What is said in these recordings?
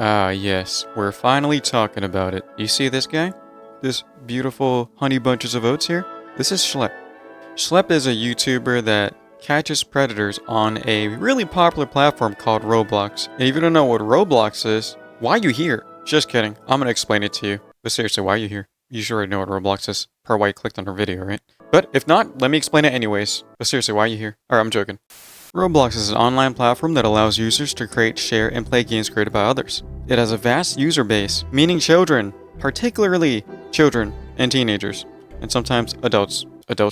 Ah, yes, we're finally talking about it. You see this guy? This beautiful honey bunches of oats here? This is Schlep. Schlep is a YouTuber that catches predators on a really popular platform called Roblox. And if you don't know what Roblox is, why are you here? Just kidding. I'm gonna explain it to you. But seriously, why are you here? You should already know what Roblox is, per why you clicked on her video, right? But if not, let me explain it anyways. But seriously, why are you here? Alright, I'm joking. Roblox is an online platform that allows users to create, share, and play games created by others. It has a vast user base, meaning children, particularly children and teenagers, and sometimes adults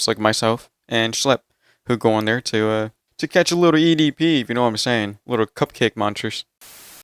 like myself and Schlep, who go on there to catch a little EDP, if you know what I'm saying, little cupcake monsters.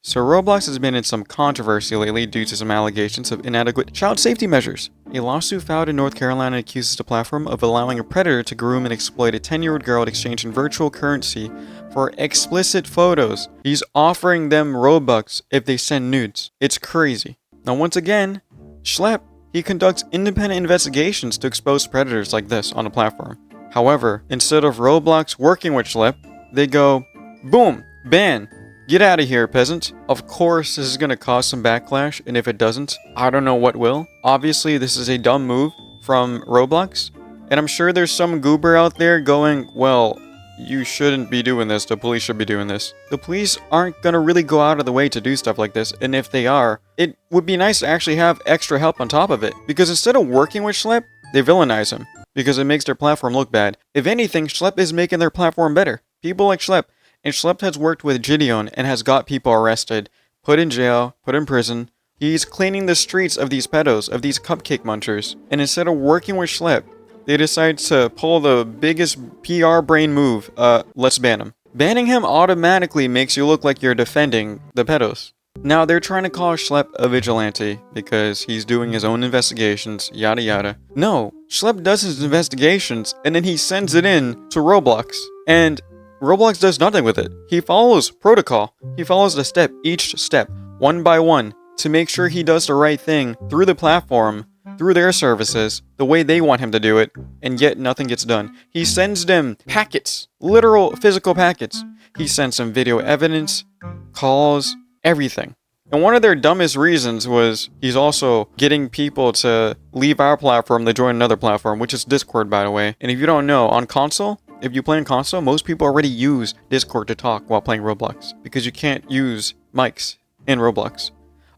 So Roblox has been in some controversy lately due to some allegations of inadequate child safety measures. A lawsuit filed in North Carolina accuses the platform of allowing a predator to groom and exploit a 10-year-old girl in exchange in virtual currency for explicit photos. He's offering them Robux if they send nudes. It's crazy. Now once again, Schlep, he conducts independent investigations to expose predators like this on the platform. However, instead of Roblox working with Schlep, they go, boom, ban. Get out of here, peasant. Of course, this is going to cause some backlash, and if it doesn't, I don't know what will. Obviously, this is a dumb move from Roblox, and I'm sure there's some goober out there going, well, you shouldn't be doing this, the police should be doing this. The police aren't going to really go out of the way to do stuff like this, and if they are, it would be nice to actually have extra help on top of it, because instead of working with Schlep, they villainize him, because it makes their platform look bad. If anything, Schlep is making their platform better. People like Schlep. And Schlep has worked with Gideon and has got people arrested, put in jail, put in prison. He's cleaning the streets of these pedos, of these cupcake munchers. And instead of working with Schlep, they decide to pull the biggest PR brain move, let's ban him. Banning him automatically makes you look like you're defending the pedos. Now they're trying to call Schlep a vigilante because he's doing his own investigations, yada yada. No, Schlep does his investigations and then he sends it in to Roblox. And Roblox does nothing with it. He follows protocol. He follows each step, one by one, to make sure he does the right thing through the platform, through their services, the way they want him to do it, and yet nothing gets done. He sends them packets, literal physical packets. He sends them video evidence, calls, everything. And one of their dumbest reasons was he's also getting people to leave our platform to join another platform, which is Discord, by the way. And if you don't know, on console, if you play on console, most people already use Discord to talk while playing Roblox, because you can't use mics in Roblox.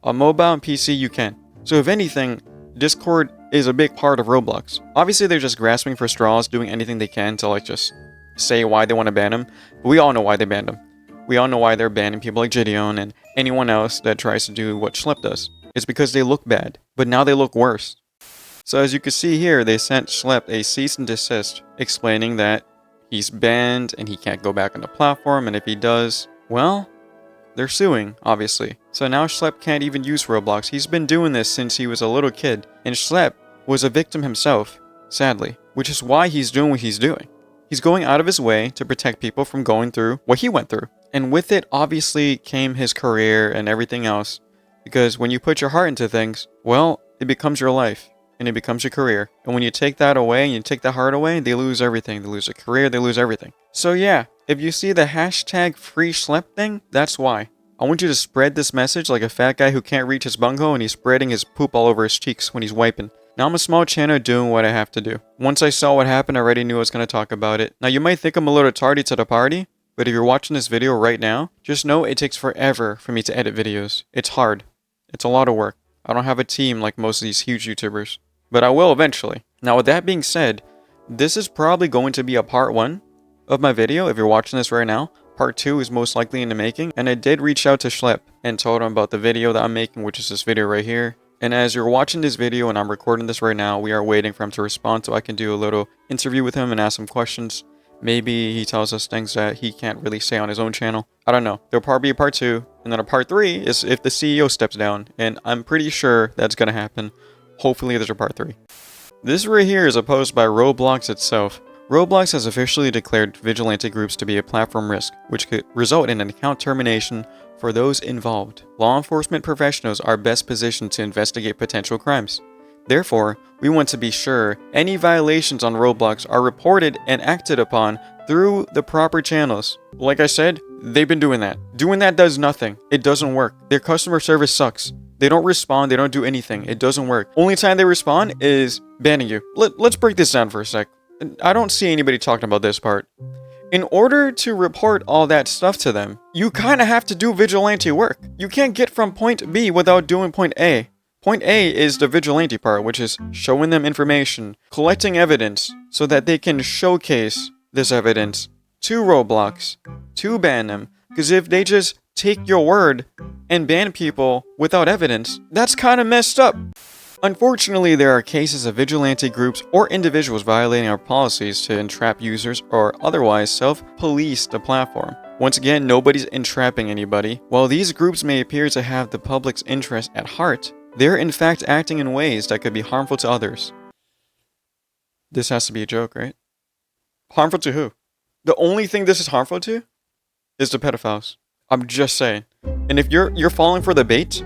On mobile and PC, you can. So if anything, Discord is a big part of Roblox. Obviously, they're just grasping for straws, doing anything they can to just say why they want to ban him. But we all know why they banned him. We all know why they're banning people like Gideon and anyone else that tries to do what Schlep does. It's because they look bad, but now they look worse. So as you can see here, they sent Schlep a cease and desist, explaining that he's banned and he can't go back on the platform, and if he does, well, they're suing, obviously. So now Schlep can't even use Roblox. He's been doing this since he was a little kid, and Schlep was a victim himself, sadly, which is why he's doing what he's doing. He's going out of his way to protect people from going through what he went through. And with it, obviously, came his career and everything else, because when you put your heart into things, well, it becomes your life. And it becomes your career. And when you take that away and you take the heart away, they lose everything. They lose a career, they lose everything. So yeah, if you see the hashtag free Schlep thing, that's why. I want you to spread this message like a fat guy who can't reach his bunghole and he's spreading his poop all over his cheeks when he's wiping. Now I'm a small channel doing what I have to do. Once I saw what happened, I already knew I was going to talk about it. Now you might think I'm a little tardy to the party, but if you're watching this video right now, just know it takes forever for me to edit videos. It's hard. It's a lot of work. I don't have a team like most of these huge YouTubers. But I will eventually. Now with that being said, this is probably going to be a part 1 of my video if you're watching this right now. Part 2 is most likely in the making. And I did reach out to Schlep and told him about the video that I'm making, which is this video right here. And as you're watching this video and I'm recording this right now, we are waiting for him to respond so I can do a little interview with him and ask him questions. Maybe he tells us things that he can't really say on his own channel. I don't know. There'll probably be a part 2. And then a part 3 is if the CEO steps down. And I'm pretty sure that's going to happen. Hopefully there's a part 3. This right here is a post by Roblox itself. Roblox has officially declared vigilante groups to be a platform risk, which could result in an account termination for those involved. Law enforcement professionals are best positioned to investigate potential crimes. Therefore, we want to be sure any violations on Roblox are reported and acted upon through the proper channels. Like I said, they've been doing that. Doing that does nothing. It doesn't work. Their customer service sucks. They don't respond. They don't do anything. It doesn't work. Only time they respond is banning you. Let's break this down for a sec. I don't see anybody talking about this part. In order to report all that stuff to them, you kind of have to do vigilante work. You can't get from point B without doing point A. Point A is the vigilante part, which is showing them information, collecting evidence, so that they can showcase this evidence to Roblox, to ban them. Because if they just take your word and ban people without evidence, that's kind of messed up. Unfortunately, there are cases of vigilante groups or individuals violating our policies to entrap users or otherwise self-police the platform. Once again, nobody's entrapping anybody. While these groups may appear to have the public's interest at heart, they're in fact acting in ways that could be harmful to others. This has to be a joke, right? Harmful to who? The only thing this is harmful to is the pedophiles. I'm just saying. And if you're falling for the bait,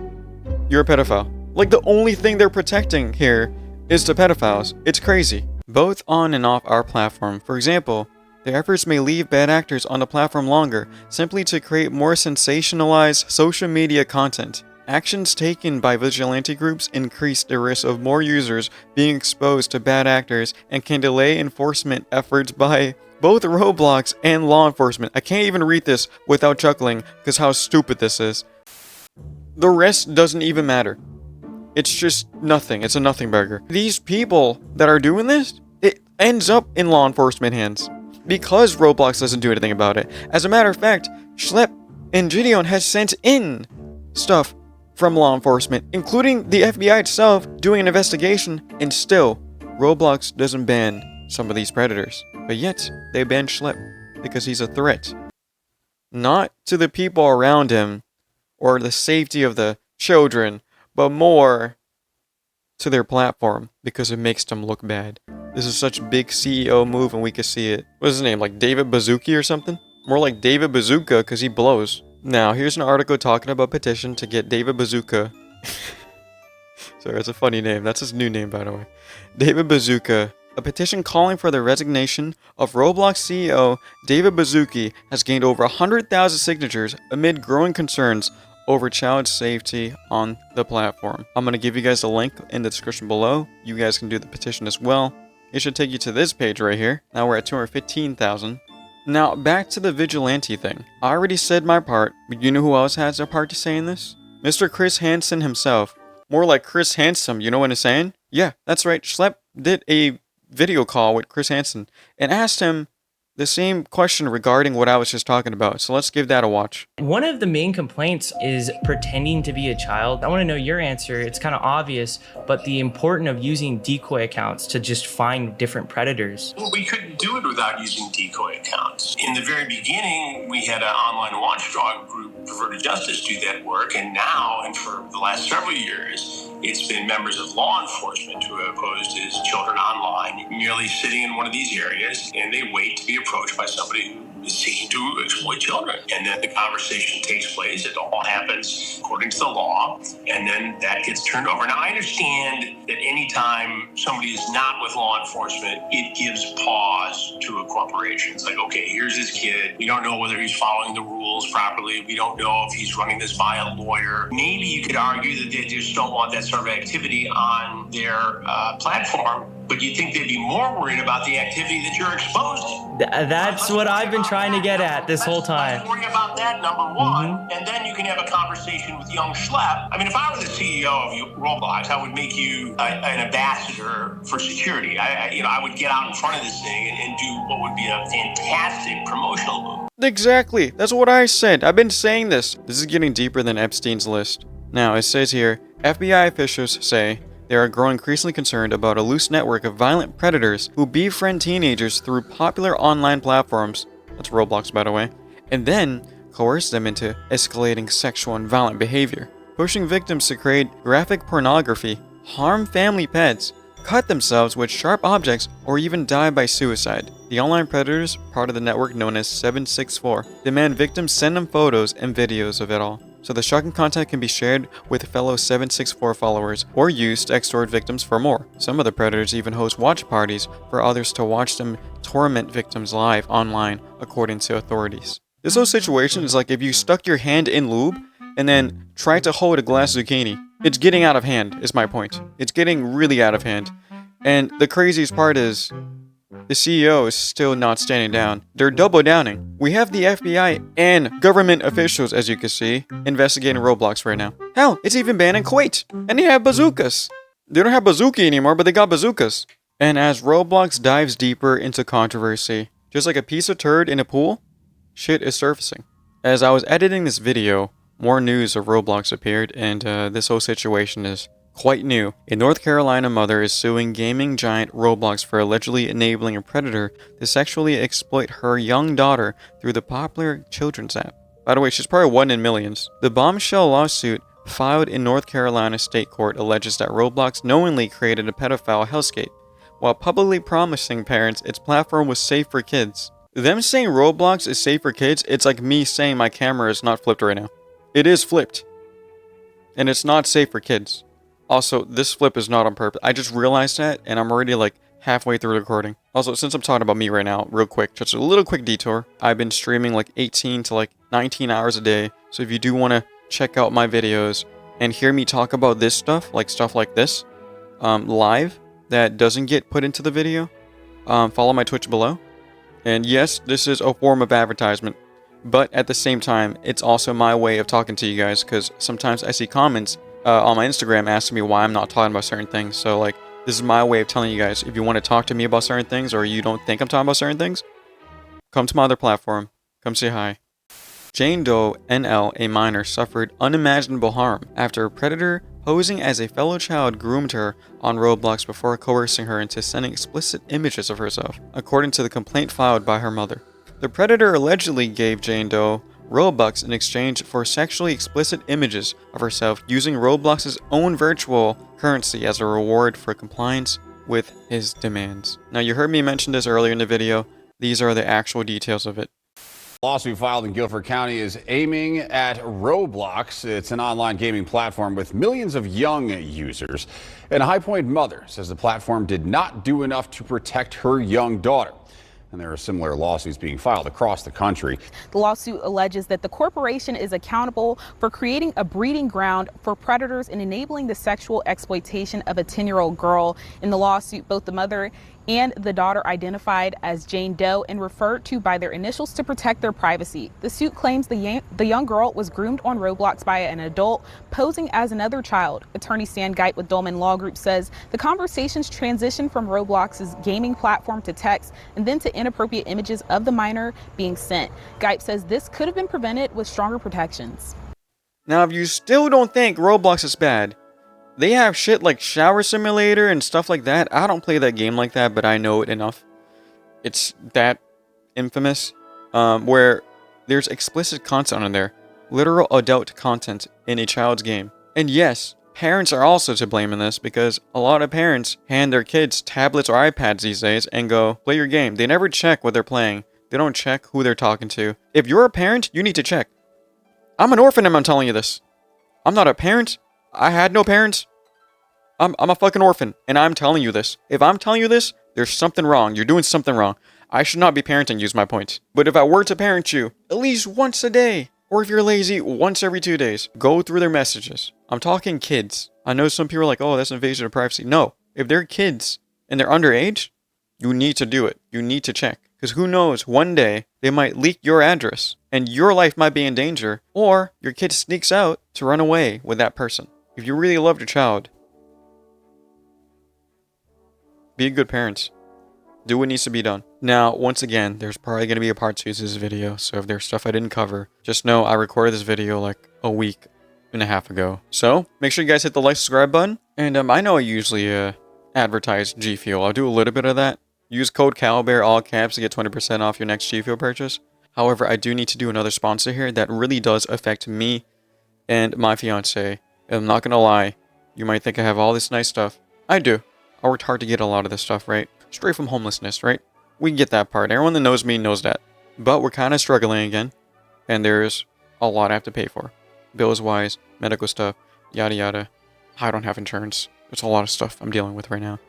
you're a pedophile. Like, the only thing they're protecting here is the pedophiles. It's crazy. Both on and off our platform. For example, their efforts may leave bad actors on the platform longer, simply to create more sensationalized social media content. Actions taken by vigilante groups increase the risk of more users being exposed to bad actors and can delay enforcement efforts by both Roblox and law enforcement. I can't even read this without chuckling because how stupid this is. The rest doesn't even matter. It's just nothing. It's a nothing burger. These people that are doing this, it ends up in law enforcement hands because Roblox doesn't do anything about it. As a matter of fact, Schlep and Gideon has sent in stuff from law enforcement, including the FBI itself doing an investigation, and still, Roblox doesn't ban some of these predators. But yet, they ban Schlep because he's a threat. Not to the people around him or the safety of the children, but more to their platform because it makes them look bad. This is such a big CEO move and we can see it. What's his name? Like David Bazooki or something? More like David Bazooka because he blows. Now, here's an article talking about petition to get David Bazooka. Sorry, it's a funny name. That's his new name, by the way. David Bazooka. A petition calling for the resignation of Roblox CEO David Baszucki has gained over 100,000 signatures amid growing concerns over child safety on the platform. I'm going to give you guys a link in the description below. You guys can do the petition as well. It should take you to this page right here. Now we're at 215,000. Now, back to the vigilante thing. I already said my part, but you know who else has their part to say in this? Mr. Chris Hansen himself. More like Chris Handsome, you know what I'm saying? Yeah, that's right. Schlep did a video call with Chris Hansen and asked him the same question regarding what I was just talking about. So let's give that a watch. One of the main complaints is pretending to be a child. I want to know your answer. It's kind of obvious, but the importance of using decoy accounts to just find different predators. Well, we couldn't do it without using decoy accounts. In the very beginning, we had an online watchdog group, Prefer to Justice, do that work. And now, and for the last several years, it's been members of law enforcement who have posed as children online, merely sitting in one of these areas, and they wait to be approached by somebody who is seeking to exploit children. And then the conversation takes place. It all happens according to the law, and then that gets turned over. Now, I understand that anytime somebody is not with law enforcement, it gives pause to a corporation. It's like, okay, here's this kid. We don't know whether he's following the rules properly. We don't know if he's running this by a lawyer. Maybe you could argue that they just don't want that sort of activity on their platform, but you'd think they'd be more worried about the activity that you're exposed to. That's what I've been trying to get at this whole time. Let's worry about that, number one, and then you can have a conversation with young Schlep. I mean, if I were the CEO of Roblox, I would make you an ambassador for security. I would get out in front of this thing and do what would be a fantastic promotional move. Exactly. That's what I said. I've been saying this. This is getting deeper than Epstein's list. Now, it says here, FBI officials say they are growing increasingly concerned about a loose network of violent predators who befriend teenagers through popular online platforms, that's Roblox by the way, and then coerce them into escalating sexual and violent behavior, pushing victims to create graphic pornography, harm family pets, cut themselves with sharp objects, or even die by suicide. The online predators, part of the network known as 764, demand victims send them photos and videos of it all. so the shocking content can be shared with fellow 764 followers or used to extort victims for more. Some of the predators even host watch parties for others to watch them torment victims live online, according to authorities. This whole situation is like if you stuck your hand in lube and then tried to hold a glass zucchini. It's getting out of hand, is my point. It's getting really out of hand. And the craziest part is, the CEO is still not standing down. They're double downing. We have the FBI and government officials, as you can see, investigating Roblox right now. Hell, it's even banned in Kuwait. And they have bazookas. They don't have bazooki anymore, but they got bazookas. And as Roblox dives deeper into controversy, just like a piece of turd in a pool, shit is surfacing. As I was editing this video, more news of Roblox appeared, and this whole situation is quite new. A North Carolina mother is suing gaming giant Roblox for allegedly enabling a predator to sexually exploit her young daughter through the popular children's app. By the way, she's probably one in millions. The bombshell lawsuit filed in North Carolina state court alleges that Roblox knowingly created a pedophile hellscape, while publicly promising parents its platform was safe for kids. Them saying Roblox is safe for kids, it's like me saying my camera is not flipped right now. It is flipped. And it's not safe for kids. Also, this flip is not on purpose. I just realized that, and I'm already like halfway through the recording. Also, since I'm talking about me right now, real quick, just a little quick detour. I've been streaming like 18 to like 19 hours a day. So if you do want to check out my videos and hear me talk about this stuff like this, live, that doesn't get put into the video, follow my Twitch below. And yes, this is a form of advertisement. But at the same time, it's also my way of talking to you guys, because sometimes I see comments on my Instagram asking me why I'm not talking about certain things. So like, this is my way of telling you guys, if you want to talk to me about certain things, or you don't think I'm talking about certain things, come to my other platform, come say hi. Jane Doe NL, a minor, suffered unimaginable harm after a predator posing as a fellow child groomed her on Roblox before coercing her into sending explicit images of herself, according to the complaint filed by her mother. The predator allegedly gave Jane Doe Robux in exchange for sexually explicit images of herself using Roblox's own virtual currency as a reward for compliance with his demands. Now, you heard me mention this earlier in the video. These are the actual details of it. Lawsuit filed in Guilford County is aiming at Roblox. It's an online gaming platform with millions of young users. And a High Point mother says the platform did not do enough to protect her young daughter. And there are similar lawsuits being filed across the country. The lawsuit alleges that the corporation is accountable for creating a breeding ground for predators and enabling the sexual exploitation of a 10-year-old girl. In the lawsuit, both the mother and the daughter identified as Jane Doe and referred to by their initials to protect their privacy. The suit claims the young girl was groomed on Roblox by an adult posing as another child. Attorney Stan Geit with Dolman Law Group says the conversations transitioned from Roblox's gaming platform to text and then to inappropriate images of the minor being sent. Geit says this could have been prevented with stronger protections. Now, if you still don't think Roblox is bad, they have shit like Shower Simulator and stuff like that. I don't play that game like that, but I know it enough. It's that infamous, where there's explicit content on there. Literal adult content in a child's game. And yes, parents are also to blame in this, because a lot of parents hand their kids tablets or iPads these days and go, play your game. They never check what they're playing. They don't check who they're talking to. If you're a parent, you need to check. I'm an orphan and I'm telling you this. I'm not a parent. I had no parents. I'm a fucking orphan, and I'm telling you this. If I'm telling you this, there's something wrong. You're doing something wrong. I should not be parenting you is my point. But if I were to parent you, at least once a day, or if you're lazy, once every 2 days, go through their messages. I'm talking kids. I know some people are like, oh, that's an invasion of privacy. No. If they're kids and they're underage, you need to do it. You need to check. Because who knows, one day they might leak your address and your life might be in danger, or your kid sneaks out to run away with that person. If you really love your child, be a good parent. Do what needs to be done. Now, once again, there's probably going to be a part 2 to this video, so if there's stuff I didn't cover, just know I recorded this video like a week and a half ago. So, make sure you guys hit the like, subscribe button, and I know I usually advertise G Fuel. I'll do a little bit of that. Use code CowBear, all caps, to get 20% off your next G Fuel purchase. However, I do need to do another sponsor here that really does affect me and my fiance. And I'm not going to lie, you might think I have all this nice stuff. I do. I worked hard to get a lot of this stuff, right? Straight from homelessness, right? We can get that part. Everyone that knows me knows that. But we're kind of struggling again. And there's a lot I have to pay for. bills wise, medical stuff, yada yada. I don't have insurance. There's a lot of stuff I'm dealing with right now.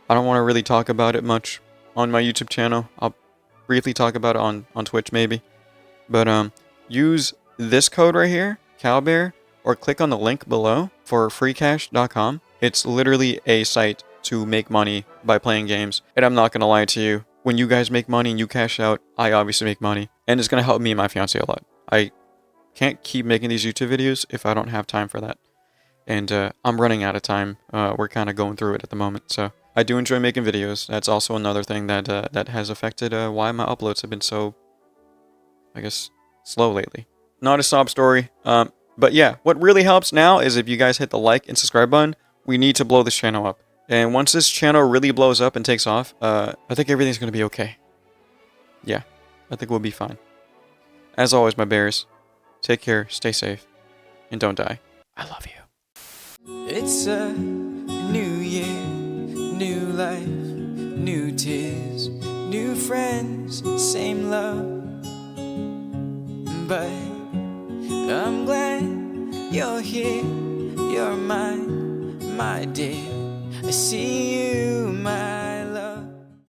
I don't want to really talk about it much on my YouTube channel. I'll briefly talk about it on Twitch maybe. But use this code right here, Cowbear, or click on the link below for freecash.com. It's literally a site to make money by playing games. And I'm not going to lie to you. When you guys make money and you cash out, I obviously make money. And it's going to help me and my fiance a lot. I can't keep making these YouTube videos if I don't have time for that. And I'm running out of time. We're kind of going through it at the moment. So I do enjoy making videos. That's also another thing that that has affected why my uploads have been so, I guess, slow lately. Not a sob story. But yeah, what really helps now is if you guys hit the like and subscribe button. We need to blow this channel up. And once this channel really blows up and takes off, I think everything's going to be okay. Yeah, I think we'll be fine. As always, my bears, take care, stay safe, and don't die. I love you. It's a new year, new life, new tears, new friends, same love. But I'm glad you're here, you're mine, my dear. I see you